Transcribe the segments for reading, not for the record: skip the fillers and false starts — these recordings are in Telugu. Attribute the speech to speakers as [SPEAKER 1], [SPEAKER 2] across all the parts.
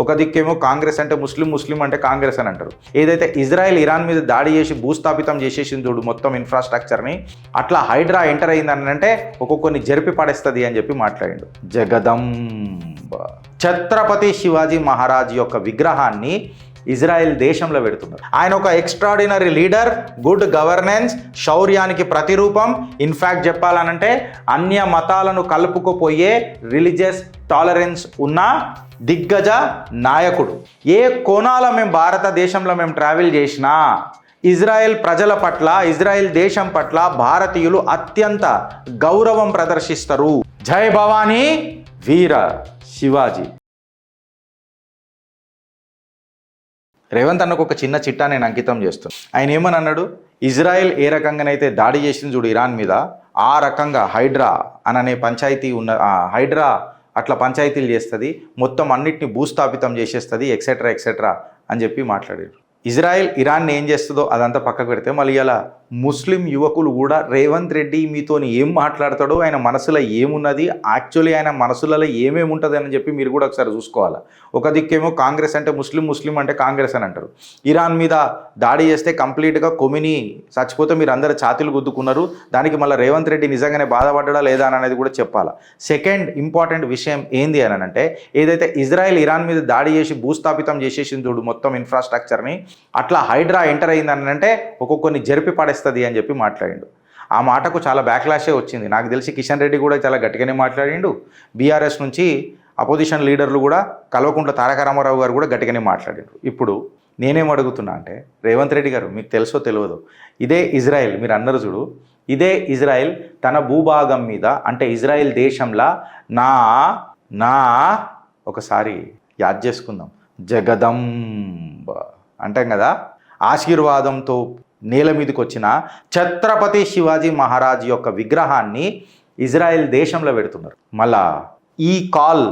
[SPEAKER 1] ఒక దిక్కేమో కాంగ్రెస్ అంటే ముస్లిం, ముస్లిం అంటే కాంగ్రెస్ అని అంటారు. ఏదైతే ఇజ్రాయెల్ ఇరాన్ మీద దాడి చేసి భూస్థాపితం చేసేసింది చూడు మొత్తం ఇన్ఫ్రాస్ట్రక్చర్ని, అట్లా హైడ్రా ఎంటర్ అయిందని అంటే ఒక్కొక్కరిని జరిపి పడేస్తుంది అని చెప్పి మాట్లాడిండు. జగదంబ ఛత్రపతి శివాజీ మహారాజ్ యొక్క విగ్రహాన్ని ఇజ్రాయెల్ దేశంలో పెడుతున్నారు. ఆయన ఒక ఎక్స్ట్రాడినరీ లీడర్, గుడ్ గవర్నెన్స్, శౌర్యానికి ప్రతిరూపం. ఇన్ఫ్యాక్ట్ చెప్పాలనంటే అన్య మతాలను కలుపుకుపోయే రిలీజియస్ టాలరెన్స్ ఉన్న దిగ్గజ నాయకుడు. ఏ కోణాల మేము భారతదేశంలో మేము ట్రావెల్ చేసినా ఇజ్రాయెల్ ప్రజల పట్ల, ఇజ్రాయెల్ దేశం పట్ల భారతీయులు అత్యంత గౌరవం ప్రదర్శిస్తారు. జై భవానీ వీర శివాజీ. రేవంత్ అన్నకు ఒక చిన్న చిట్టా నేను అంకితం చేస్తున్నాను. ఆయన ఏమని అన్నాడు, ఇజ్రాయెల్ ఏ రకంగానైతే దాడి చేసింది చూడు ఇరాన్ మీద, ఆ రకంగా హైడ్రా అననే పంచాయతీ ఉన్న హైడ్రా అట్లా పంచాయతీలు చేస్తుంది, మొత్తం అన్నిటిని భూస్థాపితం చేసేస్తుంది, ఎక్సెట్రా ఎక్సెట్రా అని చెప్పి మాట్లాడారు. ఇజ్రాయెల్ ఇరాన్ని ఏం చేస్తుందో అదంతా పక్కకు పెడితే మళ్ళీ ఇలా ముస్లిం యువకులు కూడా రేవంత్ రెడ్డి మీతో ఏం మాట్లాడతాడో, ఆయన మనసులో ఏమున్నది, యాక్చువల్లీ ఆయన మనసులలో ఏమేమి ఉంటుంది అని చెప్పి మీరు కూడా ఒకసారి చూసుకోవాలి. ఒక దిక్కేమో కాంగ్రెస్ అంటే ముస్లిం, ముస్లిం అంటే కాంగ్రెస్ అని అంటారు. ఇరాన్ మీద దాడి చేస్తే కంప్లీట్గా కొమిని చచ్చిపోతే మీరు అందరూ ఛాతీలు గుద్దుకున్నారు. దానికి మళ్ళీ రేవంత్ రెడ్డి నిజంగానే బాధపడ్డా లేదా అనేది కూడా చెప్పాలి. సెకండ్ ఇంపార్టెంట్ విషయం ఏంది అని అంటే, ఏదైతే ఇజ్రాయెల్ ఇరాన్ మీద దాడి చేసి భూస్థాపితం చేసేసింది చూడు మొత్తం ఇన్ఫ్రాస్ట్రక్చర్ని, అట్లా హైడ్రా ఎంటర్ అయిందని అంటే ఒక్కొక్కరిని జరిపి పడేస్తుంది అని చెప్పి మాట్లాడిండు. ఆ మాటకు చాలా బ్యాక్లాషే వచ్చింది. నాకు తెలిసి కిషన్ రెడ్డి కూడా చాలా గట్టిగానే మాట్లాడిండు. బీఆర్ఎస్ నుంచి అపోజిషన్ లీడర్లు కూడా, కల్వకుంట్ల తారక రామారావు గారు కూడా గట్టిగానే మాట్లాడిండ్రు. ఇప్పుడు నేనేం అడుగుతున్నా అంటే, రేవంత్ రెడ్డి గారు మీకు తెలుసో తెలియదో, ఇదే ఇజ్రాయెల్ మీరు అన్నారు చూడు, ఇదే ఇజ్రాయెల్ తన భూభాగం మీద అంటే ఇజ్రాయెల్ దేశంలో నా ఒకసారి యాద్ చేసుకుందాం, జగదంబ అంటాం కదా, ఆశీర్వాదంతో నేల మీదకి వచ్చిన ఛత్రపతి శివాజీ మహారాజ్ యొక్క విగ్రహాన్ని ఇజ్రాయెల్ దేశంలో పెడుతున్నారు. మళ్ళా ఈ కాల్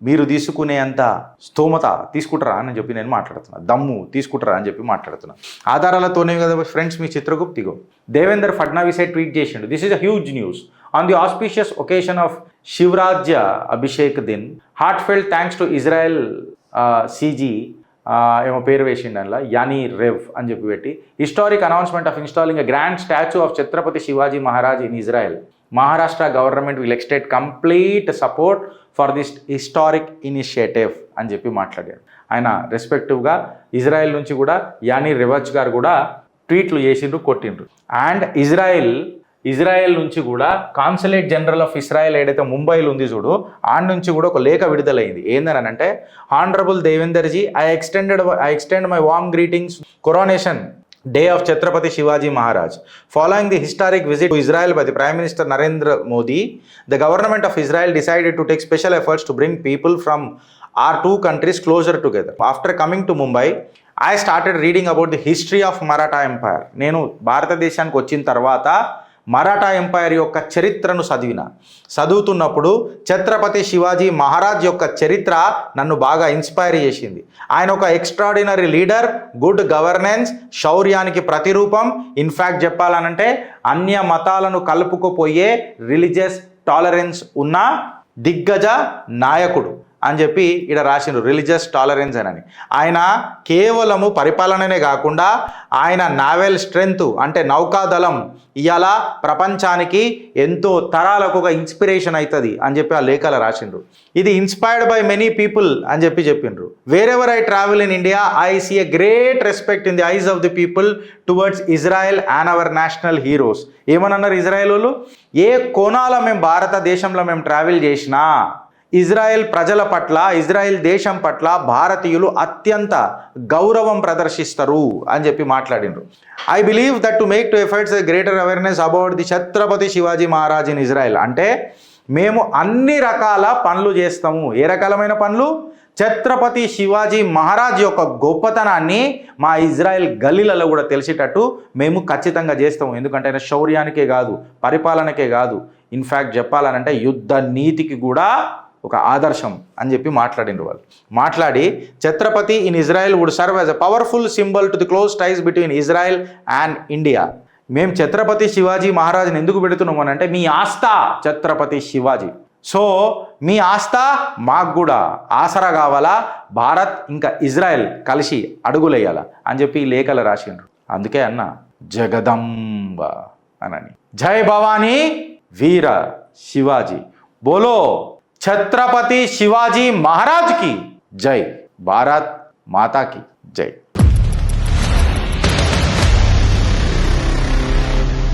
[SPEAKER 1] మీరు తీసుకునేంత స్తోమత తీసుకుంటారా అని చెప్పి నేను మాట్లాడుతున్నాను, దమ్ము తీసుకుంటారా అని చెప్పి మాట్లాడుతున్నాను. ఆధారాలతోనే కదా ఫ్రెండ్స్. మీ చిత్రగుప్తిగో దేవేంద్ర ఫడ్నవీసే ట్వీట్ చేసిండు, this is a huge news on the auspicious occasion of Shivrajya Abhishek Din, heartfelt thanks to Israel CG ఏమో పేరు వేసిండు అందులో, యానీ రెవ్ అని చెప్పి పెట్టి, historic announcement of installing a grand statue of Chhatrapati Shivaji Maharaj in Israel. Maharashtra government will extend complete support for this historic initiative అని చెప్పి మాట్లాడారు. ఆయన రెస్పెక్టివ్గా ఇజ్రాయెల్ నుంచి కూడా యానీ రెవచ్ గారు కూడా ట్వీట్లు చేసిండ్రు, కొట్టిండ్రు. అండ్ ఇజ్రాయెల్ నుంచి కూడా కాన్సులేట్ జనరల్ ఆఫ్ ఇస్రాయెల్ ఏదైతే ముంబైలో ఉంది చూడు, ఆడ నుంచి కూడా ఒక లేఖ విడుదలైంది. ఏందని అంటే, honourable Devenderji, I extend my warm greetings coronation day of Chhatrapati Shivaji Maharaj. Following the historic visit to Israel by the Prime Minister Narendra Modi, the government of Israel decided to take special efforts to bring people from our two countries closer together. After coming to Mumbai, I started reading about the history of Maratha Empire. నేను భారతదేశానికి వచ్చిన తర్వాత మరాఠా ఎంపైర్ యొక్క చరిత్రను చదువుతున్నప్పుడు ఛత్రపతి శివాజీ మహారాజ్ యొక్క చరిత్ర నన్ను బాగా ఇన్స్పైర్ చేసింది. ఆయన ఒక ఎక్స్ట్రాడినరీ లీడర్, గుడ్ గవర్నెన్స్, శౌర్యానికి ప్రతిరూపం. ఇన్ఫ్యాక్ట్ చెప్పాలనంటే అన్య మతాలను కలుపుకుపోయే రిలీజియస్ టాలరెన్స్ ఉన్న దిగ్గజ నాయకుడు అని చెప్పి ఇక్కడ రాసిండ్రు, రిలీజియస్ టాలరెన్స్ అని. ఆయన కేవలము పరిపాలననే కాకుండా ఆయన నావెల్ స్ట్రెంగ్త్ అంటే నౌకాదళం ఇవాళ ప్రపంచానికి ఎంతో తరాలకు ఒక ఇన్స్పిరేషన్ అవుతుంది అని చెప్పి ఆ లేఖలు రాసిండ్రు. ఇది ఇన్స్పైర్డ్ బై మెనీ పీపుల్ అని చెప్పిండ్రు. Wherever I travel in India I see a great respect in the eyes of the people towards Israel and our national heroes. ఏమన్నారు ఇజ్రాయెల్ వాళ్ళు, ఏ కోణాల మేము భారతదేశంలో మేము ట్రావెల్ చేసినా ఇజ్రాయెల్ ప్రజల పట్ల, ఇజ్రాయెల్ దేశం పట్ల భారతీయులు అత్యంత గౌరవం ప్రదర్శిస్తారు అని చెప్పి మాట్లాడినరు. I believe that to make to efforts greater awareness about the Chhatrapati Shivaji Maharaj in Israel. అంటే మేము అన్ని రకాల పనులు చేస్తాము. ఏ రకాలమైన పనులు? ఛత్రపతి శివాజీ మహారాజ్ యొక్క గొప్పతనాన్ని మా ఇజ్రాయెల్ గల్లీలలో కూడా తెలిసేటట్టు మేము ఖచ్చితంగా చేస్తాము. ఎందుకంటే ఆయన శౌర్యానికే కాదు, పరిపాలనకే కాదు, ఇన్ఫ్యాక్ట్ చెప్పాలనంటే యుద్ధ నీతికి కూడా ఒక ఆదర్శం అని చెప్పి మాట్లాడిన వాళ్ళు. మాట్లాడి Chhatrapati in Israel would serve as a powerful symbol to the close ties between Israel and India. మేము ఛత్రపతి శివాజీ మహారాజ్ని ఎందుకు పెడుతున్నాము అని అంటే, మీ ఆస్థా ఛత్రపతి శివాజీ సో మీ ఆస్థ మాకు కూడా ఆసరా కావాలా, భారత్ ఇంకా ఇజ్రాయెల్ కలిసి అడుగులేయాలా అని చెప్పి ఈ లేఖలు రాసిండ్రు. అందుకే అన్న జగదంబ అనని. జై భవానీ వీర శివాజీ, బోలో ఛత్రపతి శివాజీ మహారాజ్ కి జై, భారత్ మాతాకి జై.